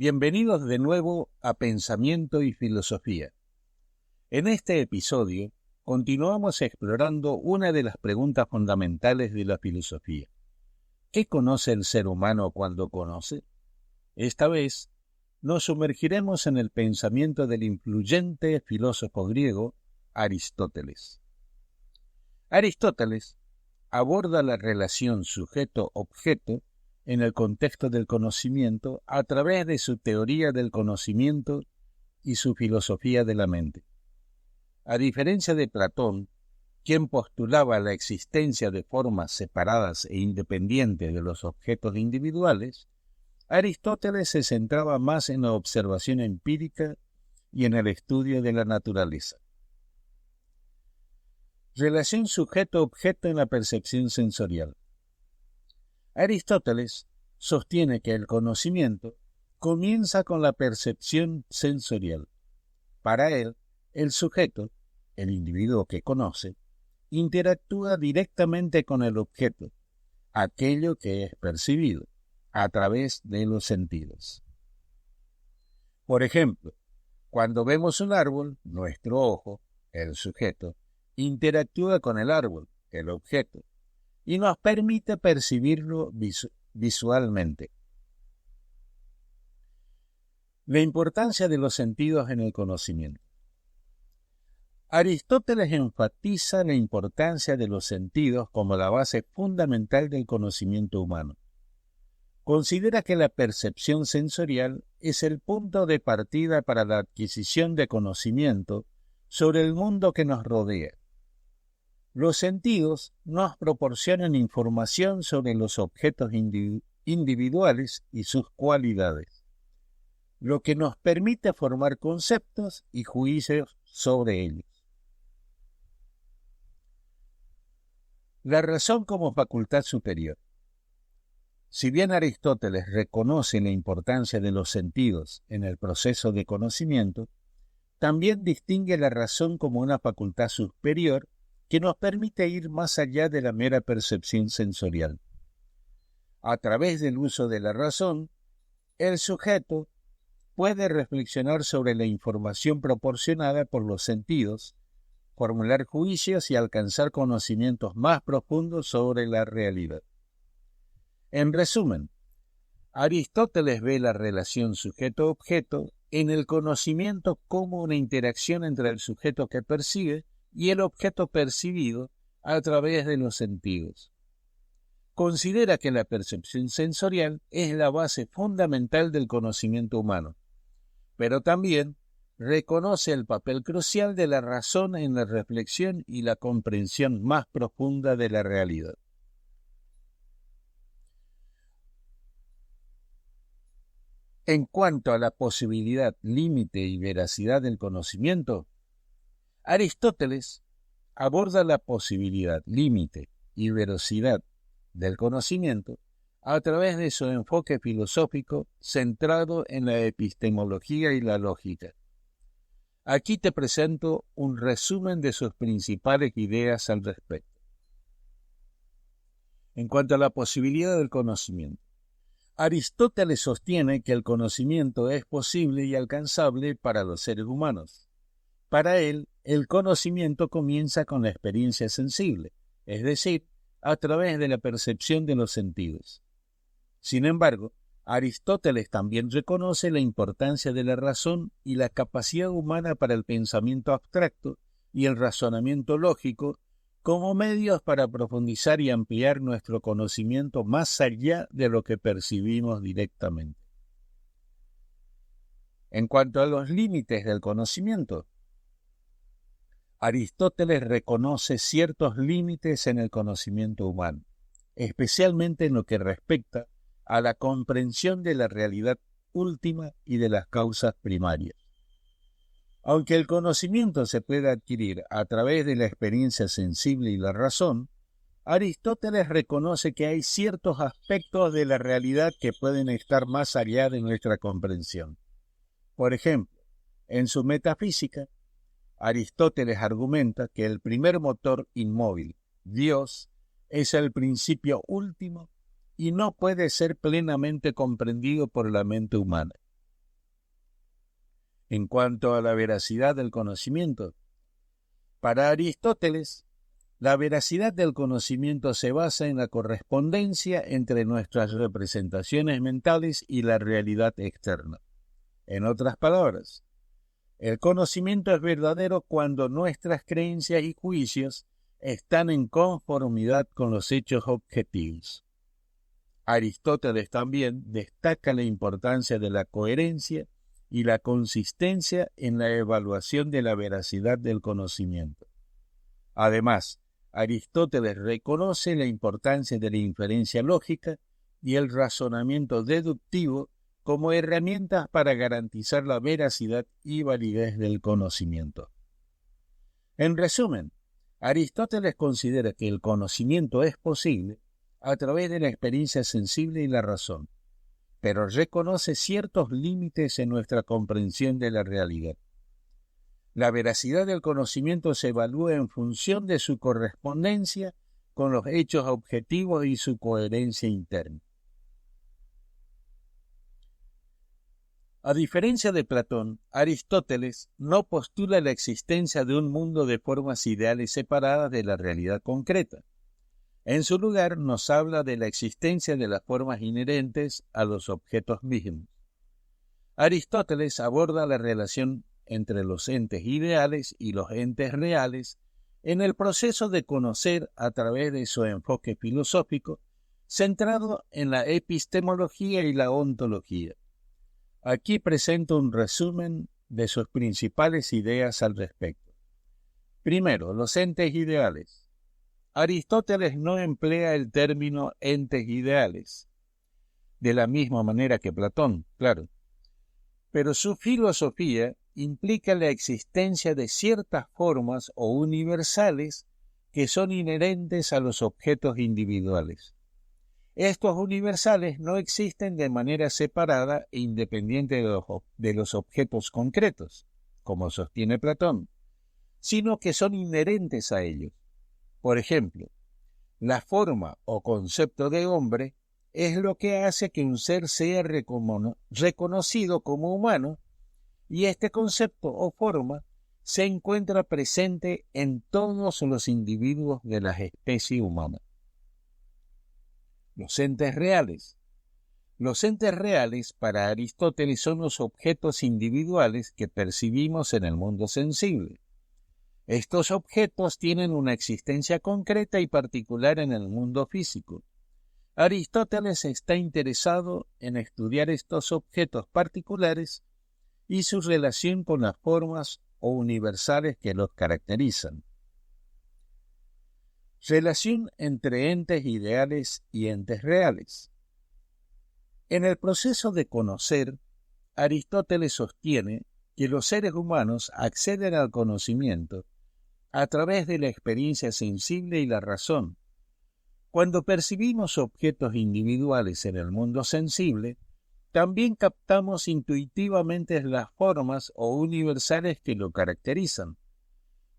Bienvenidos de nuevo a Pensamiento y Filosofía. En este episodio continuamos explorando una de las preguntas fundamentales de la filosofía. ¿Qué conoce el ser humano cuando conoce? Esta vez nos sumergiremos en el pensamiento del influyente filósofo griego Aristóteles. Aristóteles aborda la relación sujeto-objeto en el contexto del conocimiento a través de su teoría del conocimiento y su filosofía de la mente. A diferencia de Platón, quien postulaba la existencia de formas separadas e independientes de los objetos individuales, Aristóteles se centraba más en la observación empírica y en el estudio de la naturaleza. Relación sujeto-objeto en la percepción sensorial. Aristóteles sostiene que el conocimiento comienza con la percepción sensorial. Para él, el sujeto, el individuo que conoce, interactúa directamente con el objeto, aquello que es percibido, a través de los sentidos. Por ejemplo, cuando vemos un árbol, nuestro ojo, el sujeto, interactúa con el árbol, el objeto, y nos permite percibirlo visualmente. La importancia de los sentidos en el conocimiento. Aristóteles enfatiza la importancia de los sentidos como la base fundamental del conocimiento humano. Considera que la percepción sensorial es el punto de partida para la adquisición de conocimiento sobre el mundo que nos rodea. Los sentidos nos proporcionan información sobre los objetos individuales y sus cualidades, lo que nos permite formar conceptos y juicios sobre ellos. La razón como facultad superior. Si bien Aristóteles reconoce la importancia de los sentidos en el proceso de conocimiento, también distingue la razón como una facultad superior que nos permite ir más allá de la mera percepción sensorial. A través del uso de la razón, el sujeto puede reflexionar sobre la información proporcionada por los sentidos, formular juicios y alcanzar conocimientos más profundos sobre la realidad. En resumen, Aristóteles ve la relación sujeto-objeto en el conocimiento como una interacción entre el sujeto que percibe y el objeto percibido a través de los sentidos. Considera que la percepción sensorial es la base fundamental del conocimiento humano, pero también reconoce el papel crucial de la razón en la reflexión y la comprensión más profunda de la realidad. En cuanto a la posibilidad, límite y veracidad del conocimiento, Aristóteles aborda la posibilidad, límite y veracidad del conocimiento a través de su enfoque filosófico centrado en la epistemología y la lógica. Aquí te presento un resumen de sus principales ideas al respecto. En cuanto a la posibilidad del conocimiento, Aristóteles sostiene que el conocimiento es posible y alcanzable para los seres humanos. Para él, el conocimiento comienza con la experiencia sensible, es decir, a través de la percepción de los sentidos. Sin embargo, Aristóteles también reconoce la importancia de la razón y la capacidad humana para el pensamiento abstracto y el razonamiento lógico como medios para profundizar y ampliar nuestro conocimiento más allá de lo que percibimos directamente. En cuanto a los límites del conocimiento, Aristóteles reconoce ciertos límites en el conocimiento humano, especialmente en lo que respecta a la comprensión de la realidad última y de las causas primarias. Aunque el conocimiento se puede adquirir a través de la experiencia sensible y la razón, Aristóteles reconoce que hay ciertos aspectos de la realidad que pueden estar más allá de nuestra comprensión. Por ejemplo, en su metafísica, Aristóteles argumenta que el primer motor inmóvil, Dios, es el principio último y no puede ser plenamente comprendido por la mente humana. En cuanto a la veracidad del conocimiento, para Aristóteles, la veracidad del conocimiento se basa en la correspondencia entre nuestras representaciones mentales y la realidad externa. En otras palabras, el conocimiento es verdadero cuando nuestras creencias y juicios están en conformidad con los hechos objetivos. Aristóteles también destaca la importancia de la coherencia y la consistencia en la evaluación de la veracidad del conocimiento. Además, Aristóteles reconoce la importancia de la inferencia lógica y el razonamiento deductivo como herramientas para garantizar la veracidad y validez del conocimiento. En resumen, Aristóteles considera que el conocimiento es posible a través de la experiencia sensible y la razón, pero reconoce ciertos límites en nuestra comprensión de la realidad. La veracidad del conocimiento se evalúa en función de su correspondencia con los hechos objetivos y su coherencia interna. A diferencia de Platón, Aristóteles no postula la existencia de un mundo de formas ideales separadas de la realidad concreta. En su lugar, nos habla de la existencia de las formas inherentes a los objetos mismos. Aristóteles aborda la relación entre los entes ideales y los entes reales en el proceso de conocer a través de su enfoque filosófico, centrado en la epistemología y la ontología. Aquí presento un resumen de sus principales ideas al respecto. Primero, los entes ideales. Aristóteles no emplea el término entes ideales, de la misma manera que Platón, claro, pero su filosofía implica la existencia de ciertas formas o universales que son inherentes a los objetos individuales. Estos universales no existen de manera separada e independiente de los objetos concretos, como sostiene Platón, sino que son inherentes a ellos. Por ejemplo, la forma o concepto de hombre es lo que hace que un ser sea reconocido como humano, y este concepto o forma se encuentra presente en todos los individuos de la especie humana. Los entes reales. Los entes reales para Aristóteles son los objetos individuales que percibimos en el mundo sensible. Estos objetos tienen una existencia concreta y particular en el mundo físico. Aristóteles está interesado en estudiar estos objetos particulares y su relación con las formas o universales que los caracterizan. Relación entre entes ideales y entes reales. En el proceso de conocer, Aristóteles sostiene que los seres humanos acceden al conocimiento a través de la experiencia sensible y la razón. Cuando percibimos objetos individuales en el mundo sensible, también captamos intuitivamente las formas o universales que lo caracterizan.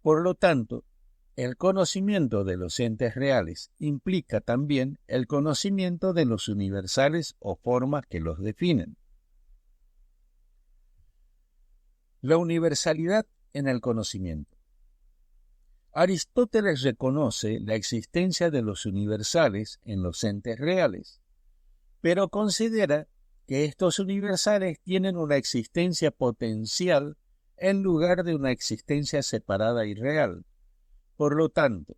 Por lo tanto, el conocimiento de los entes reales implica también el conocimiento de los universales o formas que los definen. La universalidad en el conocimiento. Aristóteles reconoce la existencia de los universales en los entes reales, pero considera que estos universales tienen una existencia potencial en lugar de una existencia separada y real. Por lo tanto,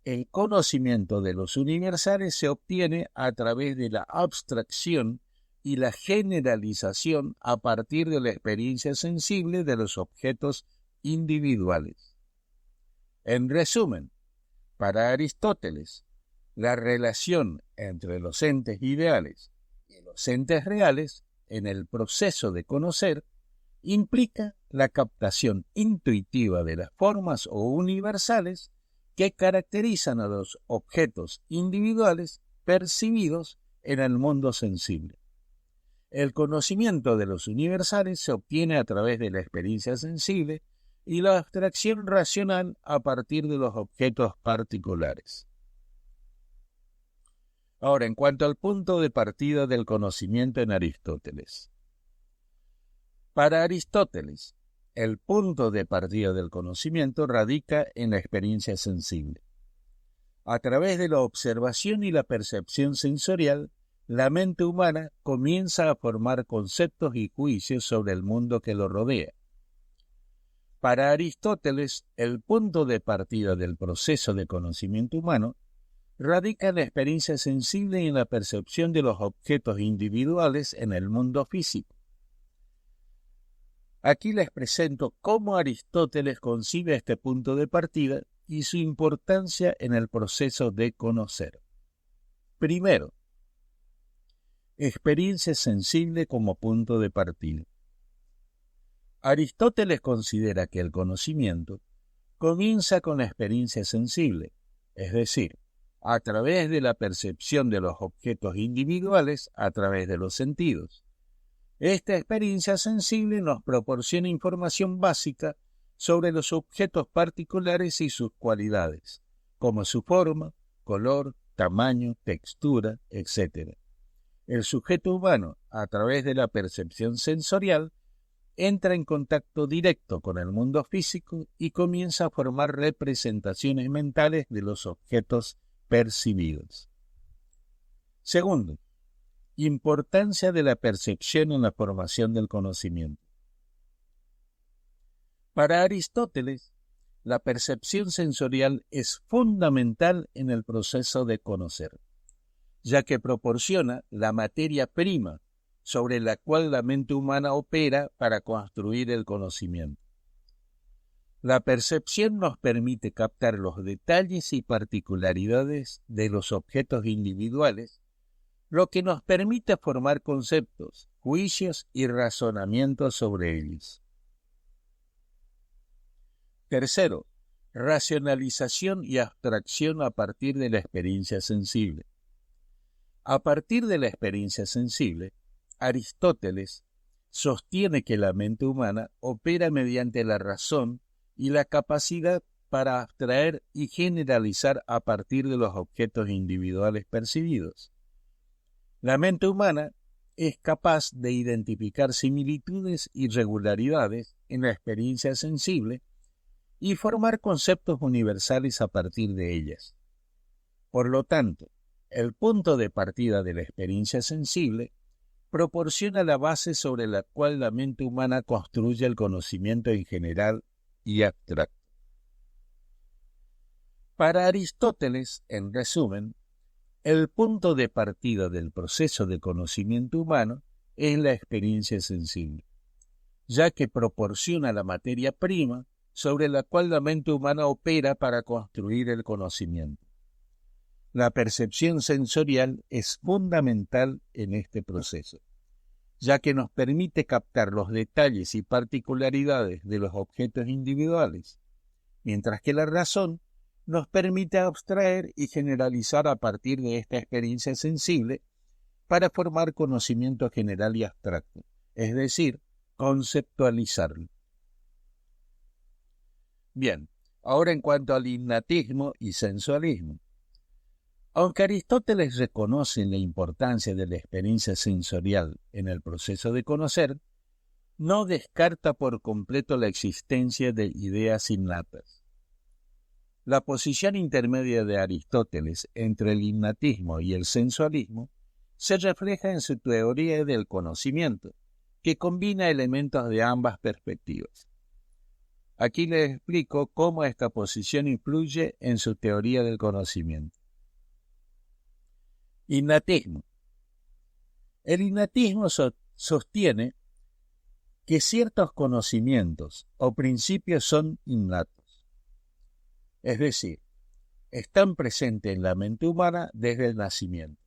el conocimiento de los universales se obtiene a través de la abstracción y la generalización a partir de la experiencia sensible de los objetos individuales. En resumen, para Aristóteles, la relación entre los entes ideales y los entes reales en el proceso de conocer implica la captación intuitiva de las formas o universales que caracterizan a los objetos individuales percibidos en el mundo sensible. El conocimiento de los universales se obtiene a través de la experiencia sensible y la abstracción racional a partir de los objetos particulares. Ahora, en cuanto al punto de partida del conocimiento en Aristóteles. Para Aristóteles, el punto de partida del conocimiento radica en la experiencia sensible. A través de la observación y la percepción sensorial, la mente humana comienza a formar conceptos y juicios sobre el mundo que lo rodea. Para Aristóteles, el punto de partida del proceso de conocimiento humano radica en la experiencia sensible y en la percepción de los objetos individuales en el mundo físico. Aquí les presento cómo Aristóteles concibe este punto de partida y su importancia en el proceso de conocer. Primero, experiencia sensible como punto de partida. Aristóteles considera que el conocimiento comienza con la experiencia sensible, es decir, a través de la percepción de los objetos individuales a través de los sentidos. Esta experiencia sensible nos proporciona información básica sobre los objetos particulares y sus cualidades, como su forma, color, tamaño, textura, etc. El sujeto humano, a través de la percepción sensorial, entra en contacto directo con el mundo físico y comienza a formar representaciones mentales de los objetos percibidos. Segundo, importancia de la percepción en la formación del conocimiento. Para Aristóteles, la percepción sensorial es fundamental en el proceso de conocer, ya que proporciona la materia prima sobre la cual la mente humana opera para construir el conocimiento. La percepción nos permite captar los detalles y particularidades de los objetos individuales, lo que nos permite formar conceptos, juicios y razonamientos sobre ellos. Tercero, racionalización y abstracción a partir de la experiencia sensible. A partir de la experiencia sensible, Aristóteles sostiene que la mente humana opera mediante la razón y la capacidad para abstraer y generalizar a partir de los objetos individuales percibidos. La mente humana es capaz de identificar similitudes y regularidades en la experiencia sensible y formar conceptos universales a partir de ellas. Por lo tanto, el punto de partida de la experiencia sensible proporciona la base sobre la cual la mente humana construye el conocimiento en general y abstracto. Para Aristóteles, en resumen, el punto de partida del proceso de conocimiento humano es la experiencia sensible, ya que proporciona la materia prima sobre la cual la mente humana opera para construir el conocimiento. La percepción sensorial es fundamental en este proceso, ya que nos permite captar los detalles y particularidades de los objetos individuales, mientras que la razón nos permite abstraer y generalizar a partir de esta experiencia sensible para formar conocimiento general y abstracto, es decir, conceptualizarlo. Bien, ahora en cuanto al innatismo y sensualismo. Aunque Aristóteles reconoce la importancia de la experiencia sensorial en el proceso de conocer, no descarta por completo la existencia de ideas innatas. La posición intermedia de Aristóteles entre el innatismo y el sensualismo se refleja en su teoría del conocimiento, que combina elementos de ambas perspectivas. Aquí les explico cómo esta posición influye en su teoría del conocimiento. Innatismo. El innatismo sostiene que ciertos conocimientos o principios son innatos, es decir, están presentes en la mente humana desde el nacimiento.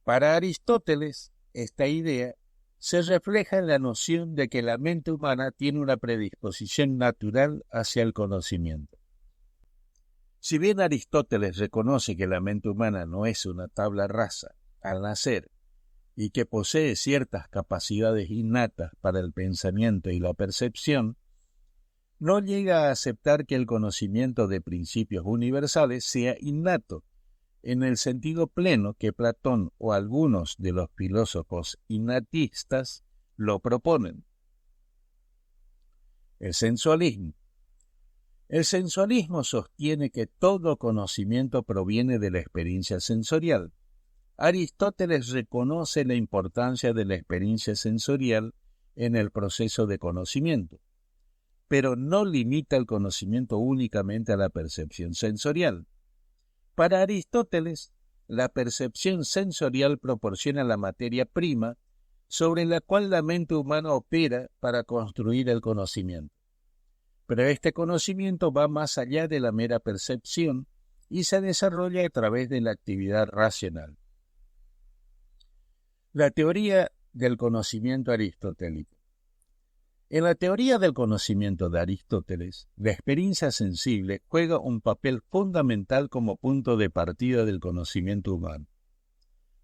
Para Aristóteles, esta idea se refleja en la noción de que la mente humana tiene una predisposición natural hacia el conocimiento. Si bien Aristóteles reconoce que la mente humana no es una tabla rasa al nacer y que posee ciertas capacidades innatas para el pensamiento y la percepción, no llega a aceptar que el conocimiento de principios universales sea innato, en el sentido pleno que Platón o algunos de los filósofos innatistas lo proponen. El sensualismo. El sensualismo sostiene que todo conocimiento proviene de la experiencia sensorial. Aristóteles reconoce la importancia de la experiencia sensorial en el proceso de conocimiento, pero no limita el conocimiento únicamente a la percepción sensorial. Para Aristóteles, la percepción sensorial proporciona la materia prima sobre la cual la mente humana opera para construir el conocimiento. Pero este conocimiento va más allá de la mera percepción y se desarrolla a través de la actividad racional. La teoría del conocimiento aristotélico. En la teoría del conocimiento de Aristóteles, la experiencia sensible juega un papel fundamental como punto de partida del conocimiento humano.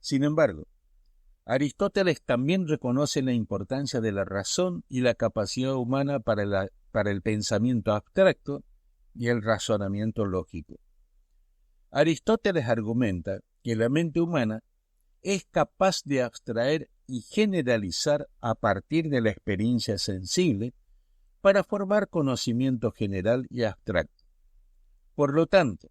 Sin embargo, Aristóteles también reconoce la importancia de la razón y la capacidad humana para el pensamiento abstracto y el razonamiento lógico. Aristóteles argumenta que la mente humana es capaz de abstraer y generalizar a partir de la experiencia sensible para formar conocimiento general y abstracto. Por lo tanto,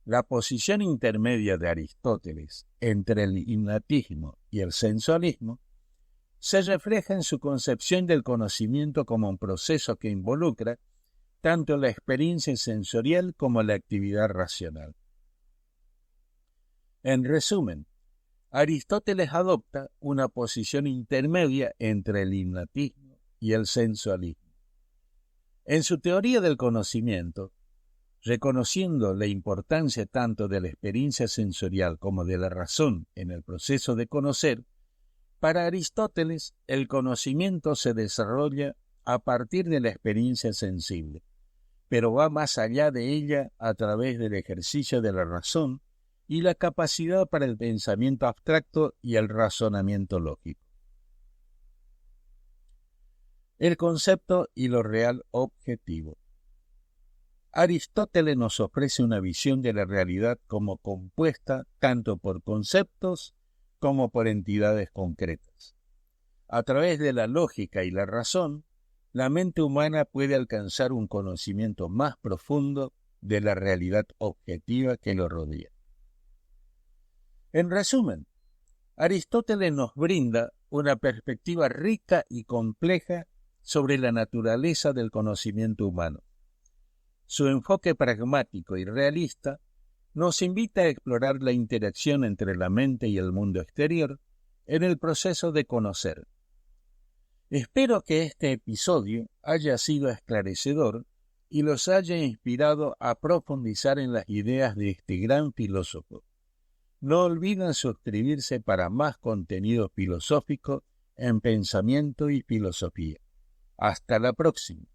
la posición intermedia de Aristóteles entre el innatismo y el sensualismo se refleja en su concepción del conocimiento como un proceso que involucra tanto la experiencia sensorial como la actividad racional. En resumen, Aristóteles adopta una posición intermedia entre el innatismo y el sensualismo. En su teoría del conocimiento, reconociendo la importancia tanto de la experiencia sensorial como de la razón en el proceso de conocer, para Aristóteles el conocimiento se desarrolla a partir de la experiencia sensible, pero va más allá de ella a través del ejercicio de la razón y la capacidad para el pensamiento abstracto y el razonamiento lógico. El concepto y lo real objetivo. Aristóteles nos ofrece una visión de la realidad como compuesta tanto por conceptos como por entidades concretas. A través de la lógica y la razón, la mente humana puede alcanzar un conocimiento más profundo de la realidad objetiva que lo rodea. En resumen, Aristóteles nos brinda una perspectiva rica y compleja sobre la naturaleza del conocimiento humano. Su enfoque pragmático y realista nos invita a explorar la interacción entre la mente y el mundo exterior en el proceso de conocer. Espero que este episodio haya sido esclarecedor y los haya inspirado a profundizar en las ideas de este gran filósofo. No olviden suscribirse para más contenido filosófico en pensamiento y filosofía. Hasta la próxima.